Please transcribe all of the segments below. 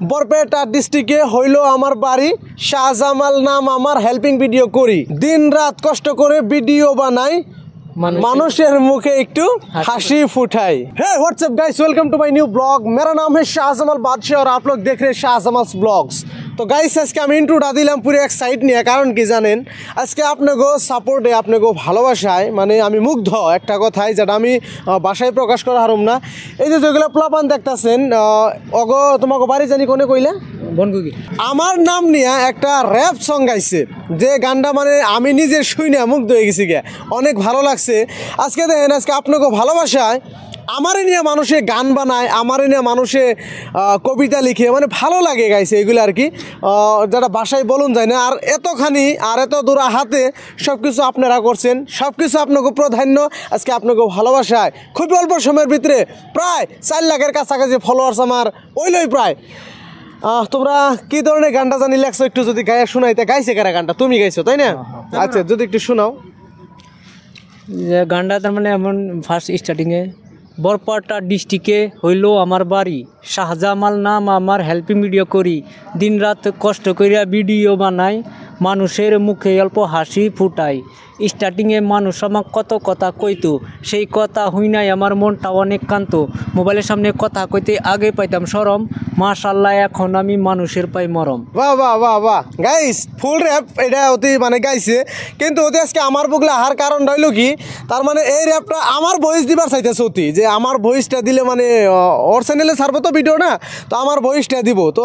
বরপেটা ডিস্ট্রিক্টে হইলো আমার বাড়ি, শাহজামাল নাম আমার, হেল্পিং ভিডিও করি, দিন রাত কষ্ট করে ভিডিও বানাই, মানুষের মুখে একটু হাসি फुटाई। Hey what's up guys, welcome to my new blog. मेरा नाम है शाहजमाल बादशाह और आप लोग देख रहे हैं शाहजमाल्स ब्लॉग्स। तो गाइस আজকে আমি ইন্ট্রোটা দিলাম পুরো এক সাইড নিয়ে, কারণ কি জানেন, আজকে আপনাকে সাপোর্টে আপনাকে ভালোবাসায় মানে আমি মুগ্ধ একটা কথাই, যেটা আমি ভাষায় প্রকাশ করা হারুম না। এই যে যেগুলো প্লাপান দেখতেছেন, অগ তোমাকে বাড়ি জানি কোনে কইলা আমার নাম নিয়ে একটা র্যাপ সং গাইছে, যে গানটা মানে আমি নিজে শুনে মুগ্ধ হয়ে গেছি গে, অনেক ভালো লাগছে। আজকে দেখেন, আজকে আপনাকে ভালোবাসায় আমারে নিয়ে মানুষে গান বানায়, আমারে নিয়ে মানুষে কবিতা লিখে, মানে ভালো লাগে গাইছে এগুলো আর কি, যেটা বাসায় বলুন যায় না। আর এতখানি আর এত দূর হাতে সব কিছু আপনারা করছেন, সব কিছু আপনাকে প্রাধান্য, আজকে আপনাকে ভালোবাসায় খুবই অল্প সময়ের ভিতরে প্রায় 4 লাখের কাছাকাছি ফলোয়ার্স আমার ওইলই প্রায়। তোমরা কি ধরনের গানটা জানি লেখছো একটু যদি গায়ে শোনাইতে। গাইছে কারা গানটা? তুমি গাইছো তাই না? আচ্ছা, যদি একটু শোনাও। গানটা তার মানে এমন ফার্স্ট স্টার্টিংয়ে, বরপেটা ডিস্ট্রিক্টে হইলো আমার বাড়ি, শাহজামাল নাম আমার, হেল্পিং ভিডিও করি, দিন রাত কষ্ট করিয়া ভিডিও বানাই, মানুষের মুখে অল্প হাসি ফুটাই। স্টার্টিংয়ে মানুষ আমার কত কথা কইতো, সেই কথা হই নাই আমার মনটা অনেক কান্ত, মোবাইলের সামনে কথা কইতে আগে পাইতাম শরম, মাশাআল্লাহ এখন আমি মানুষের পাই মরম। বাহ বাহ বাহ বাহ গাইস, ফুল র্যাপ এটা অতি মানে গাইছে, কিন্তু ওতে আজকে আমার বুকলা হার কারণ রইল কি, তার মানে এই র্যাপটা আমার ভয়েস দিবার চাইতেছে অতি, যে আমার ভয়েসটা দিলে মানে ওর চ্যানেলে ছাড়বো তো ভিডিও না, তো আমার ভয়েসটা দিব। তো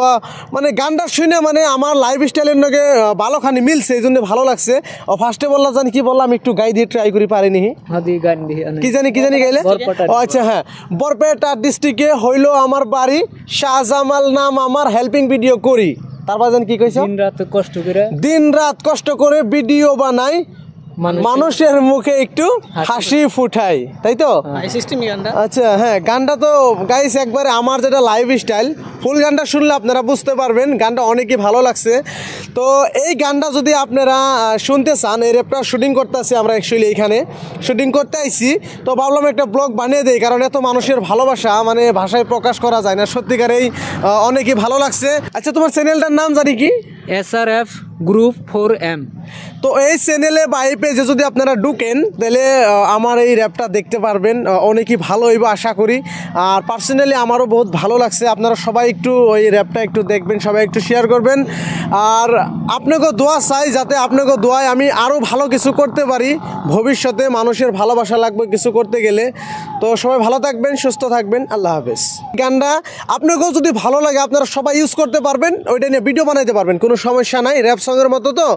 মানে গানটা শুনে মানে আমার লাইফ স্টাইলের নাকি ভালোখানি মিলছে, এই জন্য ভালো লাগছে। ফার্স্টে বললাম জানি কি বললাম, একটু গাই দিয়ে ট্রাই করি পারিনি, কি জানি গাইলে। আচ্ছা হ্যাঁ, বরপেটা ডিস্ট্রিক্টে হইলো আমার বাড়ি, শাহজামাল নাম আমার, হেল্পিং ভিডিও করি, তারপর জানি কি কইছো, দিন রাত কষ্ট করে ভিডিও বানাই, মানুষের মুখে একটু হাসি ফুটাই, তাই তো? আচ্ছা হ্যাঁ, গানটা তো গাইস একবারে আমার যেটা লাইফ স্টাইল। ফুল গানটা শুনলে আপনারা বুঝতে পারবেন গানটা অনেকই ভালো লাগছে। তো এই গানটা যদি আপনারা শুনতে চান, এই র্যাপটা শুটিং করতে আসি আমরা, অ্যাকচুয়ালি এইখানে শুটিং করতে আইছি, তো ভাবলাম একটা ব্লগ বানিয়ে দেই, কারণ এত মানুষের ভালোবাসা মানে ভাষায় প্রকাশ করা যায় না, সত্যিকারেই অনেকই ভালো লাগছে। আচ্ছা, তোমার চ্যানেলটার নাম জানি কি? SRF group 4M। তো এই চ্যানেলে বা এই পেজে যদি আপনারা ঢুকেন, তাহলে আমার এই র্যাপটা দেখতে পারবেন, অনেকই ভালো হইব আশা করি। আর পার্সোনালি আমারও বহুত ভালো লাগছে। আপনারা সবাই একটু ওই র্যাপটা একটু দেখবেন, সবাই একটু শেয়ার করবেন। আর আপনাকেও দোয়া চাই, যাতে আপনাকেও দোয়ায় আমি আরও ভালো কিছু করতে পারি ভবিষ্যতে। মানুষের ভালোবাসা লাগবে কিছু করতে গেলে। তো সবাই ভালো থাকবেন, সুস্থ থাকবেন, আল্লাহ হাফেজ। গানটা আপনাকেও যদি ভালো লাগে আপনারা সবাই ইউজ করতে পারবেন, ওইটা নিয়ে ভিডিও বানাইতে পারবেন, কোনো সমস্যা নাই, র্যাপ সঙ্গের মতো তো।